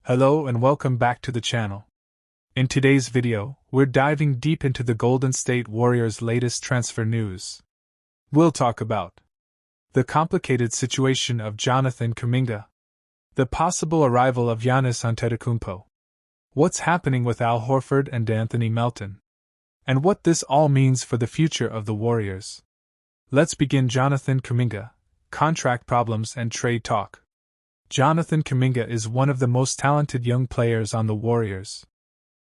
Hello and welcome back to the channel. In today's video, we're diving deep into the Golden State Warriors' latest transfer news. We'll talk about the complicated situation of Jonathan Kuminga, the possible arrival of Giannis Antetokounmpo, what's happening with Al Horford and Anthony Melton, and what this all means for the future of the Warriors. Let's begin. Jonathan Kuminga, contract problems and trade talk. Jonathan Kuminga is one of the most talented young players on the Warriors.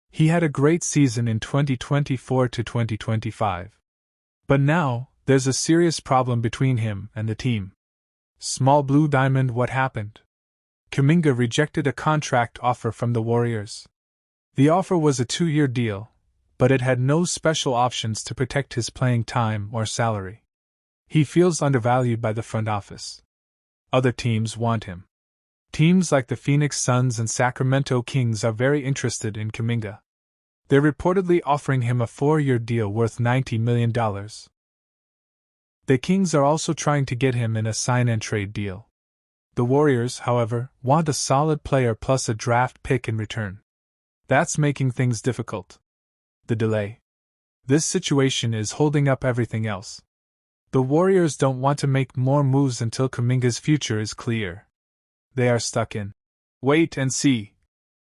He had a great season in 2024 to 2025. But now, there's a serious problem between him and the team. Small Blue Diamond. What happened? Kuminga rejected a contract offer from the Warriors. The offer was a 2-year deal, but it had no special options to protect his playing time or salary. He feels undervalued by the front office. Other teams want him. Teams like the Phoenix Suns and Sacramento Kings are very interested in Kuminga. They're reportedly offering him a 4-year deal worth $90 million. The Kings are also trying to get him in a sign-and-trade deal. The Warriors, however, want a solid player plus a draft pick in return. That's making things difficult. The delay. This situation is holding up everything else. The Warriors don't want to make more moves until Kuminga's future is clear. They are stuck in wait-and-see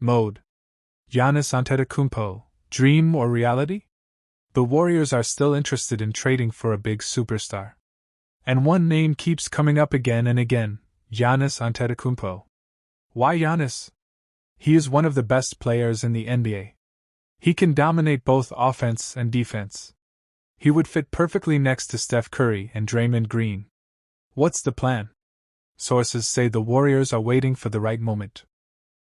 mode. Giannis Antetokounmpo, dream or reality? The Warriors are still interested in trading for a big superstar. And one name keeps coming up again and again, Giannis Antetokounmpo. Why Giannis? He is one of the best players in the NBA. He can dominate both offense and defense. He would fit perfectly next to Steph Curry and Draymond Green. What's the plan? Sources say the Warriors are waiting for the right moment.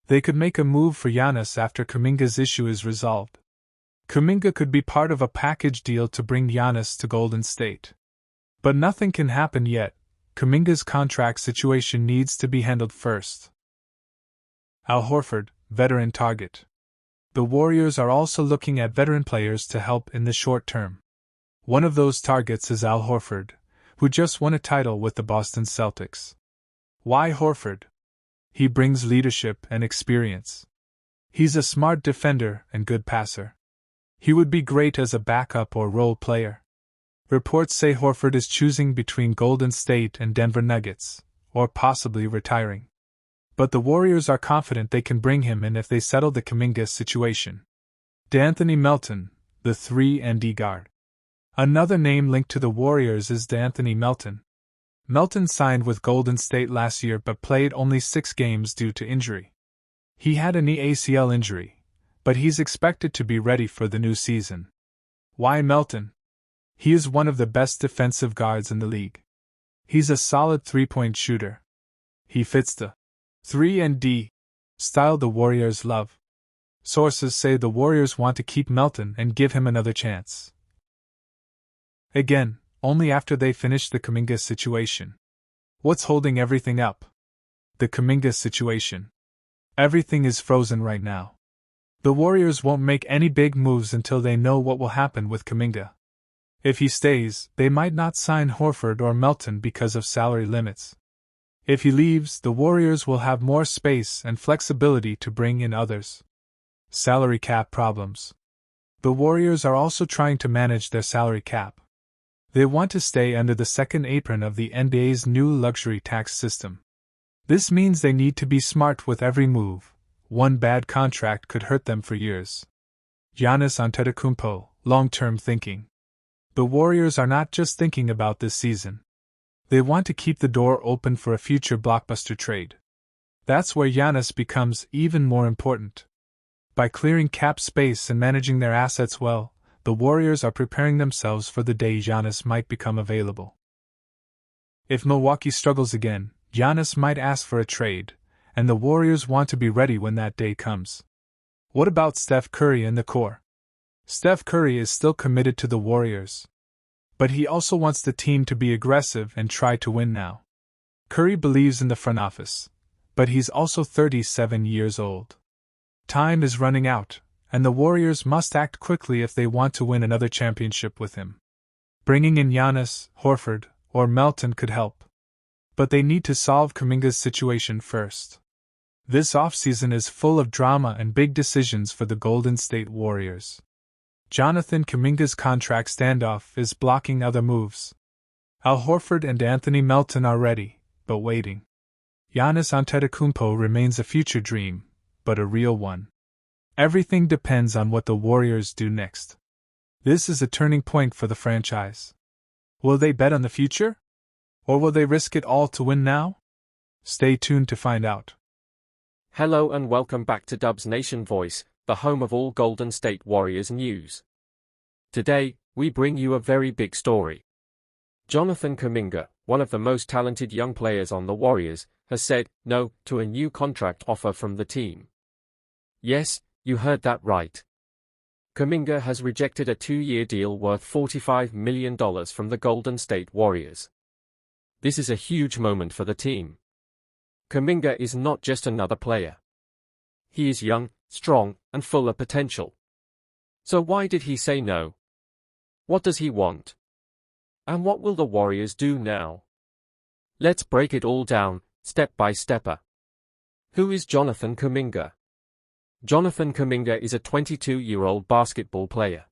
They could make a move for Giannis after Kuminga's issue is resolved. Kuminga could be part of a package deal to bring Giannis to Golden State. But nothing can happen yet. Kuminga's contract situation needs to be handled first. Al Horford, veteran target. The Warriors are also looking at veteran players to help in the short term. One of those targets is Al Horford, who just won a title with the Boston Celtics. Why Horford? He brings leadership and experience. He's a smart defender and good passer. He would be great as a backup or role player. Reports say Horford is choosing between Golden State and Denver Nuggets, or possibly retiring. But the Warriors are confident they can bring him in if they settle the Kuminga situation. D'Anthony Melton, the 3-and-D guard. Another name linked to the Warriors is D'Anthony Melton. Melton signed with Golden State last year but played only 6 games due to injury. He had a knee ACL injury, but he's expected to be ready for the new season. Why Melton? He is one of the best defensive guards in the league. He's a solid 3-point shooter. He fits the 3-and-D style the Warriors love. Sources say the Warriors want to keep Melton and give him another chance. Again, only after they finish the Kuminga situation. What's holding everything up? The Kuminga situation. Everything is frozen right now. The Warriors won't make any big moves until they know what will happen with Kuminga. If he stays, they might not sign Horford or Melton because of salary limits. If he leaves, the Warriors will have more space and flexibility to bring in others. Salary cap problems. The Warriors are also trying to manage their salary cap. They want to stay under the second apron of the NBA's new luxury tax system. This means they need to be smart with every move. One bad contract could hurt them for years. Giannis Antetokounmpo, long-term thinking. The Warriors are not just thinking about this season. They want to keep the door open for a future blockbuster trade. That's where Giannis becomes even more important. By clearing cap space and managing their assets well, the Warriors are preparing themselves for the day Giannis might become available. If Milwaukee struggles again, Giannis might ask for a trade, and the Warriors want to be ready when that day comes. What about Steph Curry and the core? Steph Curry is still committed to the Warriors. But he also wants the team to be aggressive and try to win now. Curry believes in the front office, but he's also 37 years old. Time is running out, and the Warriors must act quickly if they want to win another championship with him. Bringing in Giannis, Horford, or Melton could help. But they need to solve Kuminga's situation first. This offseason is full of drama and big decisions for the Golden State Warriors. Jonathan Kuminga's contract standoff is blocking other moves. Al Horford and Anthony Melton are ready, but waiting. Giannis Antetokounmpo remains a future dream, but a real one. Everything depends on what the Warriors do next. This is a turning point for the franchise. Will they bet on the future? Or will they risk it all to win now? Stay tuned to find out. Hello and welcome back to Dubs Nation Voice, the home of all Golden State Warriors news. Today, we bring you a very big story. Jonathan Kuminga, one of the most talented young players on the Warriors, has said no to a new contract offer from the team. Yes, you heard that right. Kuminga has rejected a 2-year deal worth $45 million from the Golden State Warriors. This is a huge moment for the team. Kuminga is not just another player. He is young, strong, and full of potential. So why did he say no? What does he want? And what will the Warriors do now? Let's break it all down, step by stepper. Who is Jonathan Kuminga? Jonathan Kuminga is a 22-year-old basketball player.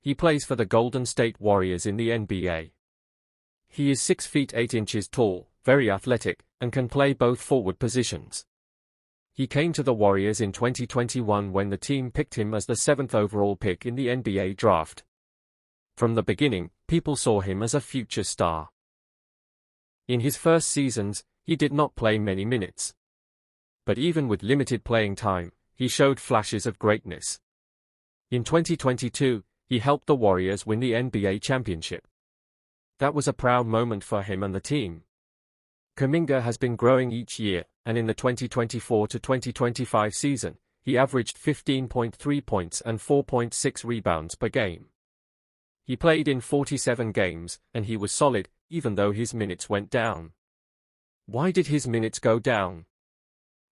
He plays for the Golden State Warriors in the NBA. He is 6 feet 8 inches tall, very athletic, and can play both forward positions. He came to the Warriors in 2021 when the team picked him as the 7th overall pick in the NBA draft. From the beginning, people saw him as a future star. In his first seasons, he did not play many minutes. But even with limited playing time, he showed flashes of greatness. In 2022, he helped the Warriors win the NBA championship. That was a proud moment for him and the team. Kuminga has been growing each year, and in the 2024 to 2025 season, he averaged 15.3 points and 4.6 rebounds per game. He played in 47 games, and he was solid, even though his minutes went down. Why did his minutes go down?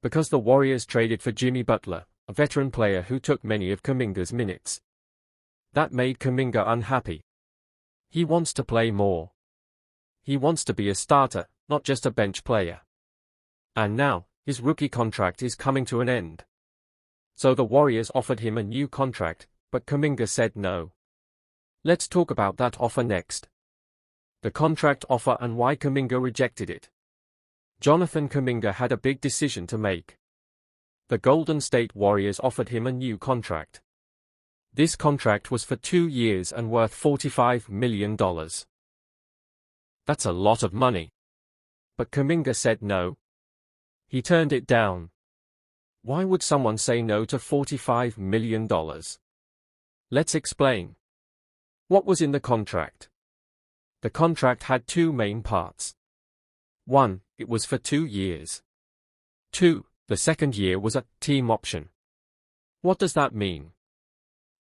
Because the Warriors traded for Jimmy Butler, a veteran player who took many of Kuminga's minutes. That made Kuminga unhappy. He wants to play more. He wants to be a starter, not just a bench player. And now, his rookie contract is coming to an end. So the Warriors offered him a new contract, but Kuminga said no. Let's talk about that offer next. The contract offer and why Kuminga rejected it. Jonathan Kuminga had a big decision to make. The Golden State Warriors offered him a new contract. This contract was for 2 years and worth $45 million. That's a lot of money. But Kuminga said no. He turned it down. Why would someone say no to $45 million? Let's explain. What was in the contract? The contract had 2 main parts. 1, it was for 2 years. 2, the second year was a team option. What does that mean?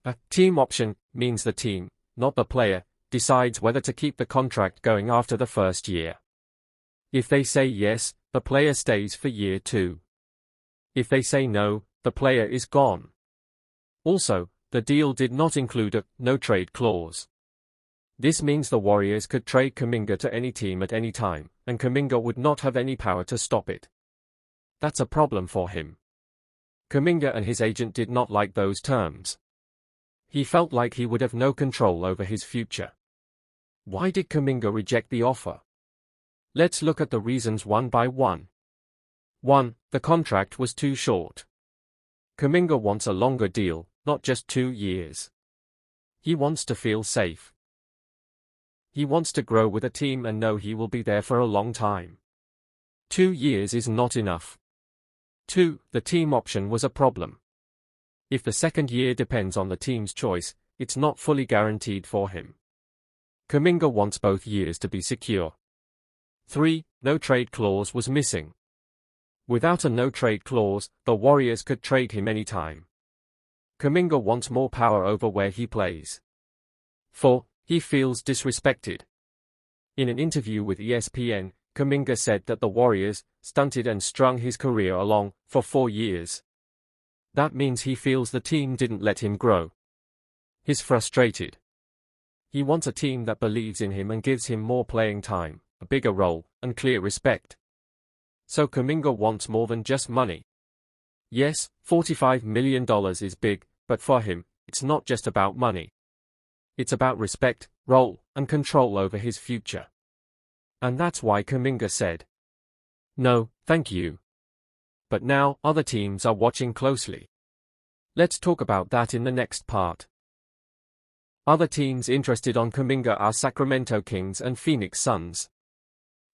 A team option means the team, not the player, decides whether to keep the contract going after the first year. If they say yes, the player stays for year 2. If they say no, the player is gone. Also, the deal did not include a no-trade clause. This means the Warriors could trade Kuminga to any team at any time, and Kuminga would not have any power to stop it. That's a problem for him. Kuminga and his agent did not like those terms. He felt like he would have no control over his future. Why did Kuminga reject the offer? Let's look at the reasons one by one. 1, the contract was too short. Kuminga wants a longer deal, not just 2 years. He wants to feel safe. He wants to grow with a team and know he will be there for a long time. 2 years is not enough. 2, the team option was a problem. If the second year depends on the team's choice, it's not fully guaranteed for him. Kuminga wants both years to be secure. 3, no trade clause was missing. Without a no-trade clause, the Warriors could trade him anytime. Kuminga wants more power over where he plays. 4, he feels disrespected. In an interview with ESPN, Kuminga said that the Warriors stunted and strung his career along for 4 years. That means he feels the team didn't let him grow. He's frustrated. He wants a team that believes in him and gives him more playing time, a bigger role, and clear respect. So Kuminga wants more than just money. Yes, $45 million is big, but for him, it's not just about money. It's about respect, role, and control over his future. And that's why Kuminga said, "No, thank you." But now, other teams are watching closely. Let's talk about that in the next part. Other teams interested on Kuminga are Sacramento Kings and Phoenix Suns.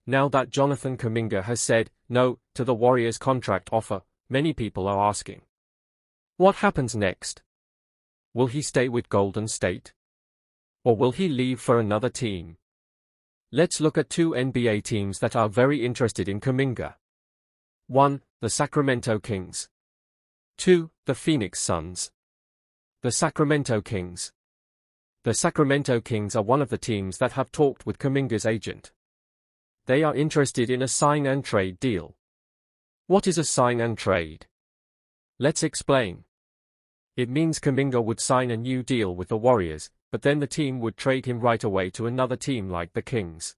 Now that Jonathan Kuminga has said no to the Warriors' contract offer, many people are asking, what happens next? Will he stay with Golden State? Or will he leave for another team? Let's look at two NBA teams that are very interested in Kuminga. 1. The Sacramento Kings. 2. The Phoenix Suns. The Sacramento Kings. The Sacramento Kings are one of the teams that have talked with Kuminga's agent. They are interested in a sign-and-trade deal. What is a sign-and-trade? Let's explain. It means Kuminga would sign a new deal with the Warriors, but then the team would trade him right away to another team like the Kings.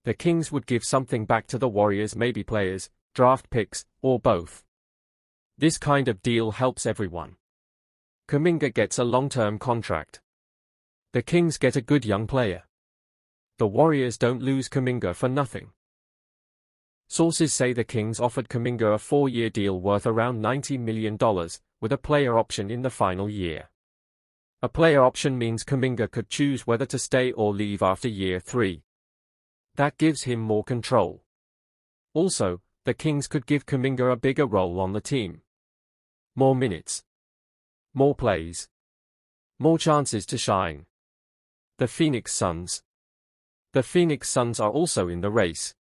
The Kings would give something back to the Warriors, maybe players, draft picks, or both. This kind of deal helps everyone. Kuminga gets a long-term contract. The Kings get a good young player. The Warriors don't lose Kuminga for nothing. Sources say the Kings offered Kuminga a 4-year deal worth around $90 million, with a player option in the final year. A player option means Kuminga could choose whether to stay or leave after year 3. That gives him more control. Also, the Kings could give Kuminga a bigger role on the team. More minutes. More plays. More chances to shine. The Phoenix Suns. The Phoenix Suns are also in the race.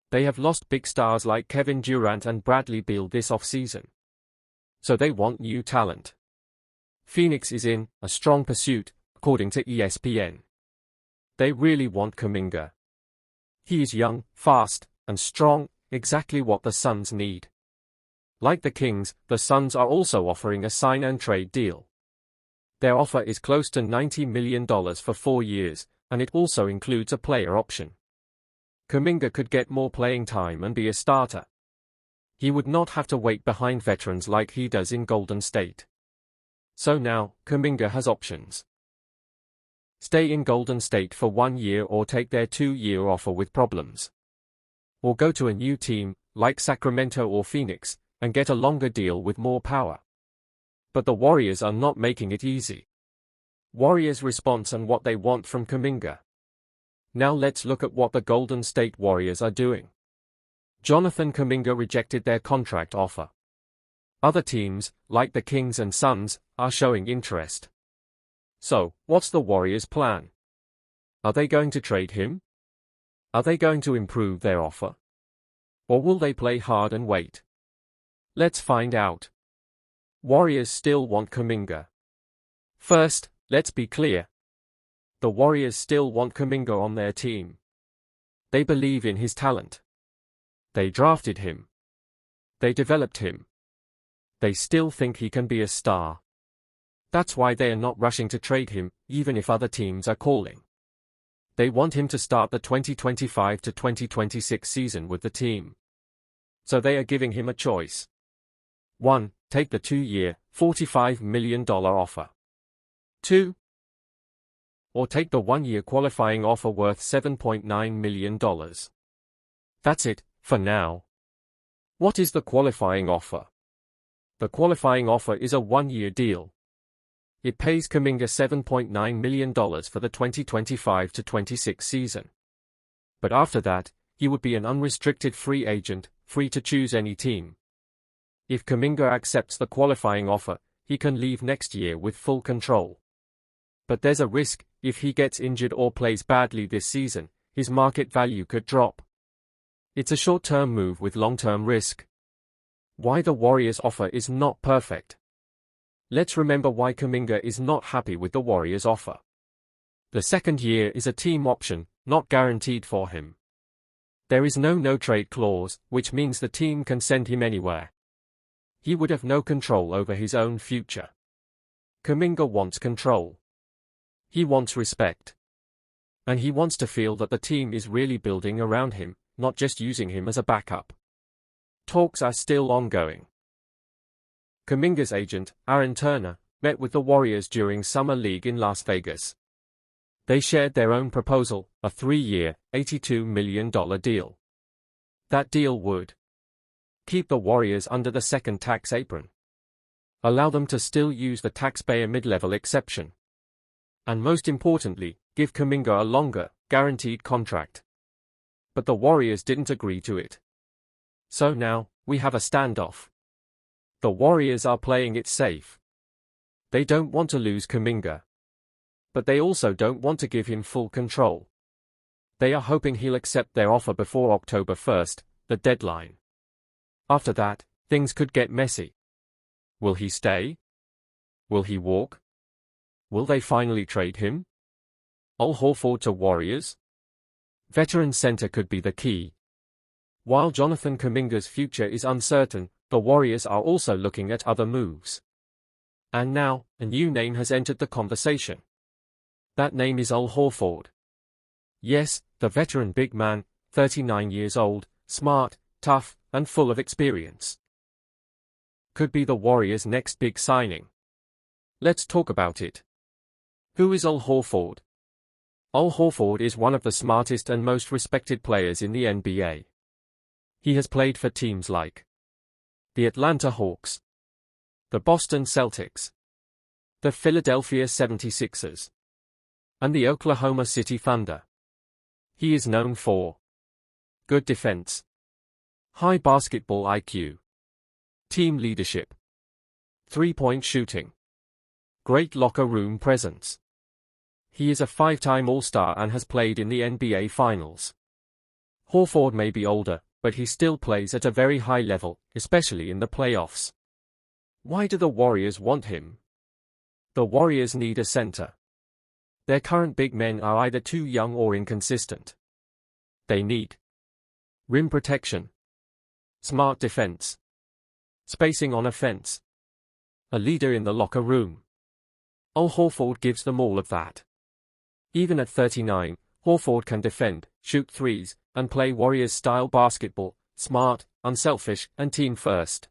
They have lost big stars like Kevin Durant and Bradley Beal this offseason. So they want new talent. Phoenix is in a strong pursuit, according to ESPN. They really want Kuminga. He is young, fast, and strong, exactly what the Suns need. Like the Kings, the Suns are also offering a sign-and-trade deal. Their offer is close to $90 million for 4 years, and it also includes a player option. Kuminga could get more playing time and be a starter. He would not have to wait behind veterans like he does in Golden State. So now, Kuminga has options. Stay in Golden State for 1 year or take their 2-year offer with problems. Or go to a new team, like Sacramento or Phoenix, and get a longer deal with more power. But the Warriors are not making it easy. Warriors' response and what they want from Kuminga. Now let's look at what the Golden State Warriors are doing. Jonathan Kuminga rejected their contract offer. Other teams, like the Kings and Suns, are showing interest. So, what's the Warriors' plan? Are they going to trade him? Are they going to improve their offer? Or will they play hard and wait? Let's find out. Warriors still want Kuminga. First, let's be clear. The Warriors still want Kuminga on their team. They believe in his talent. They drafted him. They developed him. They still think he can be a star. That's why they are not rushing to trade him, even if other teams are calling. They want him to start the 2025 to 2026 season with the team. So they are giving him a choice. 1. Take the 2-year, $45 million offer. 2. Or take the 1-year qualifying offer worth $7.9 million. That's it, for now. What is the qualifying offer? The qualifying offer is a 1-year deal. It pays Kuminga $7.9 million for the 2025 to 26 season. But after that, he would be an unrestricted free agent, free to choose any team. If Kuminga accepts the qualifying offer, he can leave next year with full control. But there's a risk, if he gets injured or plays badly this season, his market value could drop. It's a short-term move with long-term risk. Why the Warriors' offer is not perfect. Let's remember why Kuminga is not happy with the Warriors' offer. The second year is a team option, not guaranteed for him. There is no no-trade clause, which means the team can send him anywhere. He would have no control over his own future. Kuminga wants control. He wants respect. And he wants to feel that the team is really building around him, not just using him as a backup. Talks are still ongoing. Kuminga's agent, Aaron Turner, met with the Warriors during Summer League in Las Vegas. They shared their own proposal, a 3-year, $82 million deal. That deal would keep the Warriors under the second tax apron, allow them to still use the taxpayer mid-level exception, and most importantly, give Kuminga a longer, guaranteed contract. But the Warriors didn't agree to it. So now, we have a standoff. The Warriors are playing it safe. They don't want to lose Kuminga, but they also don't want to give him full control. They are hoping he'll accept their offer before October 1st, the deadline. After that, things could get messy. Will he stay? Will he walk? Will they finally trade him? Al Horford to Warriors? Veteran center could be the key. While Jonathan Kuminga's future is uncertain, the Warriors are also looking at other moves. And now, a new name has entered the conversation. That name is Al Horford. Yes, the veteran big man, 39 years old, smart, tough, and full of experience. Could be the Warriors' next big signing. Let's talk about it. Who is Al Horford? Al Horford is one of the smartest and most respected players in the NBA. He has played for teams like the Atlanta Hawks, the Boston Celtics, the Philadelphia 76ers, and the Oklahoma City Thunder. He is known for good defense, high basketball IQ, team leadership, three-point shooting, great locker room presence. He is a 5-time All-Star and has played in the NBA Finals. Horford may be older, but he still plays at a very high level, especially in the playoffs. Why do the Warriors want him? The Warriors need a center. Their current big men are either too young or inconsistent. They need rim protection, smart defense, spacing on offense, a leader in the locker room. Al Horford gives them all of that. Even at 39, Horford can defend, shoot threes, and play Warriors-style basketball, smart, unselfish, and team-first.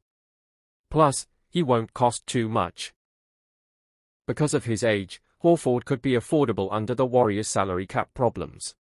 Plus, he won't cost too much. Because of his age, Horford could be affordable under the Warriors' salary cap problems.